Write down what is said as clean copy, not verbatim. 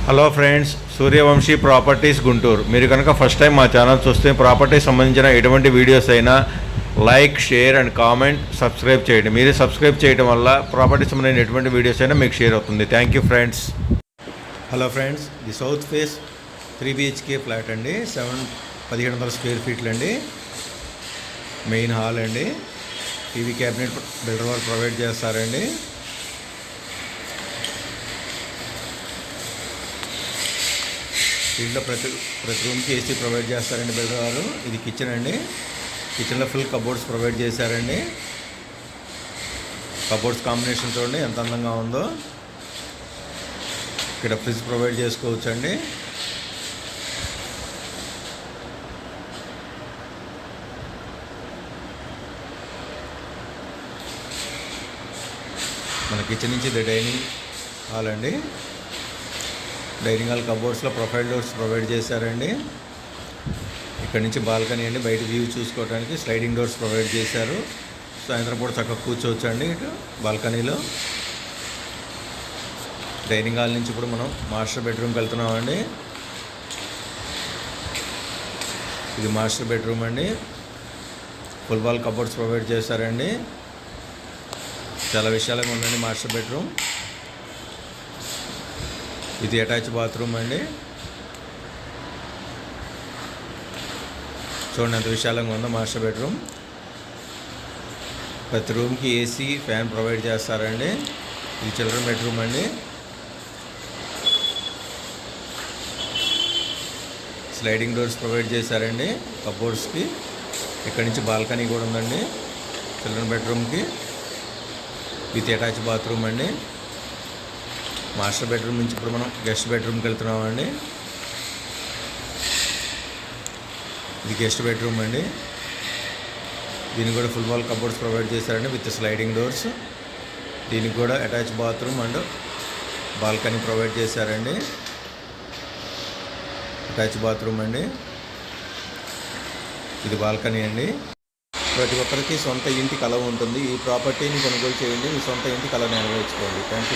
Hello friends, Suryavanshi properties Guntur. మీరు కనుక first time మా ఛానల్ చూస్తే ప్రాపర్టీస్ సంబంధించిన ఎటువంటి వీడియోస్ అయినా like, share and comment, subscribe చేయండి. మీరు సబ్స్క్రైబ్ చేయడం వల్ల ప్రాపర్టీస్ సంబంధించిన ఎటువంటి వీడియోస్ అయినా మీకు షేర్ అవుతుంది. Thank you friends. Hello friends, the south face 3 BHK flat అండి. 1700 స్క్వేర్ ఫీట్లు అండి. మెయిన్ హాల్ అండి. టీవీ క్యాబినెట్ బిల్డర్ వారు ప్రొవైడ్ చేస్తారండి. దీంట్లో ప్రతి రూమ్కి ఏసీ ప్రొవైడ్ చేస్తారండి బిల్డర్ గారు. ఇది కిచెన్ అండి. కిచెన్లో ఫుల్ కబోర్డ్స్ ప్రొవైడ్ చేశారండి. కబోర్డ్స్ కాంబినేషన్ చూడండి ఎంత అందంగా ఉందో. ఇక్కడ ఫ్రిడ్జ్ ప్రొవైడ్ చేసుకోవచ్చు అండి. మన కిచెన్ నుంచి ఇది డైనింగ్ హాల్ అండి. డైనింగ్ హాల్ కబోర్డ్స్లో ప్రొఫైల్ డోర్స్ ప్రొవైడ్ చేశారండి. ఇక్కడ నుంచి బాల్కనీ అండి. బయట వ్యూ చూసుకోవడానికి స్లైడింగ్ డోర్స్ ప్రొవైడ్ చేశారు. సాయంత్రం పూట చక్కగా కూర్చోవచ్చు అండి ఇటు బాల్కనీలో. డైనింగ్ హాల్ నుంచి ఇప్పుడు మనం మాస్టర్ బెడ్రూమ్కి వెళ్తున్నామండి. ఇది మాస్టర్ బెడ్రూమ్ అండి. ఫుల్ వాల్ కబోర్డ్స్ ప్రొవైడ్ చేశారండి. చాలా విశాలంగా ఉందండి మాస్టర్ బెడ్రూమ్. ఇది అటాచ్ బాత్రూమ్ అండి. చూడండి ఎంత విశాలంగా ఉందో మాస్టర్ బెడ్రూమ్. ప్రతి రూమ్కి ఏసీ, ఫ్యాన్ ప్రొవైడ్ చేస్తారండి. ఇది చిల్డ్రన్ బెడ్రూమ్ అండి. స్లైడింగ్ డోర్స్ ప్రొవైడ్ చేశారండి కబోర్డ్స్కి. ఇక్కడ నుంచి బాల్కనీ కూడా ఉందండి చిల్డ్రన్ బెడ్రూమ్కి. విత్ అటాచ్ బాత్రూమ్ అండి. మాస్టర్ బెడ్రూమ్ నుంచి ఇప్పుడు మనం గెస్ట్ బెడ్రూమ్కి వెళ్తున్నామండి. ఇది గెస్ట్ బెడ్రూమ్ అండి. దీనికి కూడా ఫుల్ వాల్ కబోర్డ్స్ ప్రొవైడ్ చేశారండి విత్ స్లైడింగ్ డోర్స్. దీనికి కూడా attach bathroom and balcony provide చేశారండి. అటాచ్ బాత్రూమ్ అండి. ఇది బాల్కనీ అండి. ప్రతి ఒక్కరికి సొంత ఇంటి కల ఉంటుంది. ఈ ప్రాపర్టీని కొనుగోలు చేయండి. మీ సొంత ఇంటి కల నెరవేర్చుకోండి. Thank you.